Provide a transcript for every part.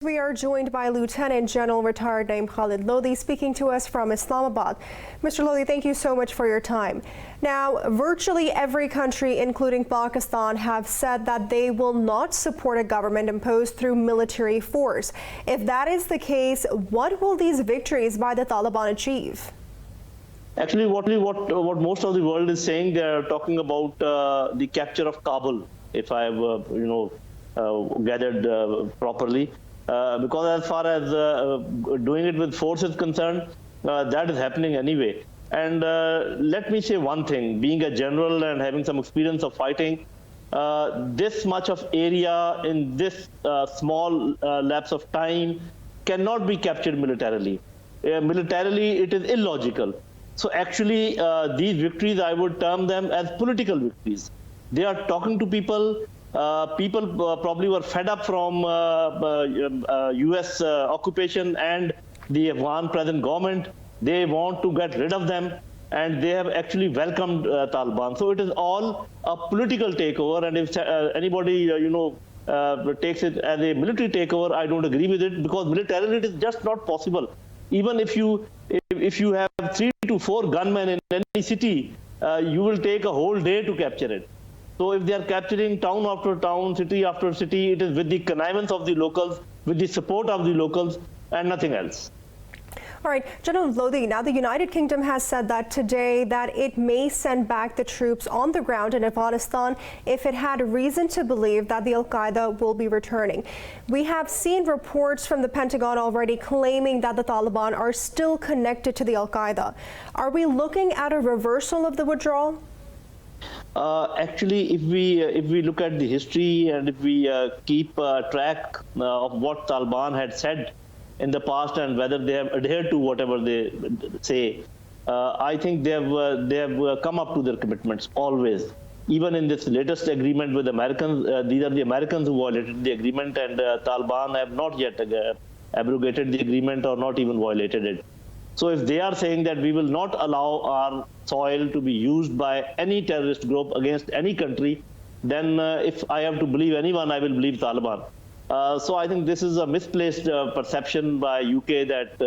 We are joined by Lieutenant General retired Naeem Khalid Lodhi speaking to us from Islamabad. Mr. Lodhi, thank you so much for your time. Now, virtually every country, including Pakistan, have said that they will not support a government imposed through military force. If that is the case, what will these victories by the Taliban achieve? Actually, what most of the world is saying, they are talking about the capture of Kabul, if I have gathered properly. Because as far as doing it with force is concerned, that is happening anyway. And let me say one thing, being a general and having some experience of fighting, this much of area in this small lapse of time cannot be captured militarily. Militarily, it is illogical. So actually, these victories, I would term them as political victories. They are talking to people. People probably were fed up from US occupation and the Afghan present government. They want to get rid of them, and they have actually welcomed Taliban. So it is all a political takeover, and if anybody takes it as a military takeover, I don't agree with it, because militarily it is just not possible. Even if you have 3 to 4 gunmen in any city, you will take a whole day to capture it. So if they are capturing town after town, city after city, it is with the connivance of the locals, with the support of the locals, and nothing else. All right, General Lodhi, now the United Kingdom has said that today that it may send back the troops on the ground in Afghanistan if it had reason to believe that the al-Qaeda will be returning. We have seen reports from the Pentagon already claiming that the Taliban are still connected to the al-Qaeda. Are we looking at a reversal of the withdrawal? Actually, if we look at the history and if we keep track of what Taliban had said in the past and whether they have adhered to whatever they say, I think they have come up to their commitments always. Even in this latest agreement with Americans, these are the Americans who violated the agreement, and Taliban have not yet abrogated the agreement or not even violated it. So if they are saying that we will not allow our soil to be used by any terrorist group against any country, then if I have to believe anyone, I will believe Taliban. So I think this is a misplaced perception by UK that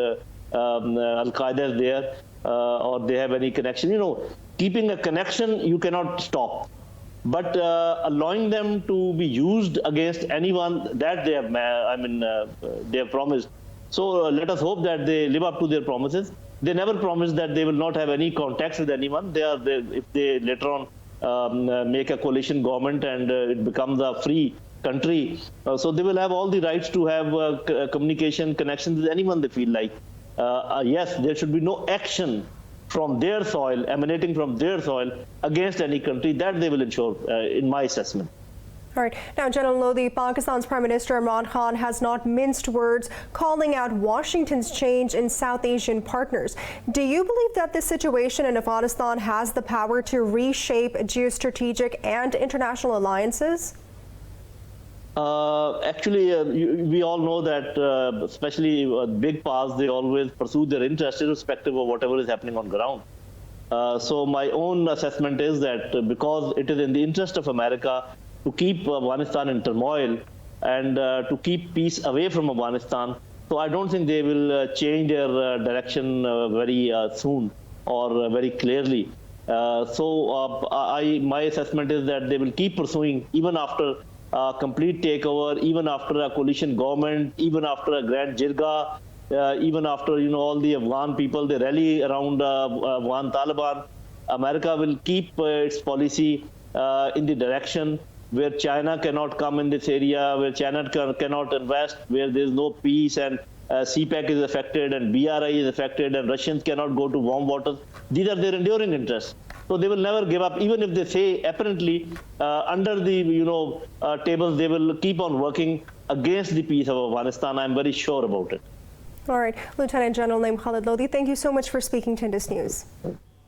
al-Qaeda is there or they have any connection. You know, keeping a connection, you cannot stop. But allowing them to be used against anyone, that they have, they have promised. So let us hope that they live up to their promises. They never promised that they will not have any contacts with anyone. If they later on make a coalition government and it becomes a free country, so they will have all the rights to have communication, connections with anyone they feel like. Yes, there should be no action from their soil, emanating from their soil, against any country. That they will ensure, in my assessment. All right. Now, General Lodhi, Pakistan's Prime Minister Imran Khan has not minced words, calling out Washington's change in South Asian partners. Do you believe that this situation in Afghanistan has the power to reshape geostrategic and international alliances? Actually, we all know that, especially big powers, they always pursue their interests irrespective of whatever is happening on ground. So my own assessment is that because it is in the interest of America to keep Afghanistan in turmoil and to keep peace away from Afghanistan, so I don't think they will change their direction very soon or very clearly. My assessment is that they will keep pursuing even after a complete takeover, even after a coalition government, even after a grand jirga, even after all the Afghan people, they rally around Afghan Taliban. America will keep its policy in the direction where China cannot come in this area, where China cannot invest, where there is no peace, and CPEC is affected, and BRI is affected, and Russians cannot go to warm waters. These are their enduring interests. So they will never give up, even if they say apparently under the tables they will keep on working against the peace of Afghanistan. I'm very sure about it. All right, Lieutenant General Naeem Khalid Lodhi, thank you so much for speaking to Indus News.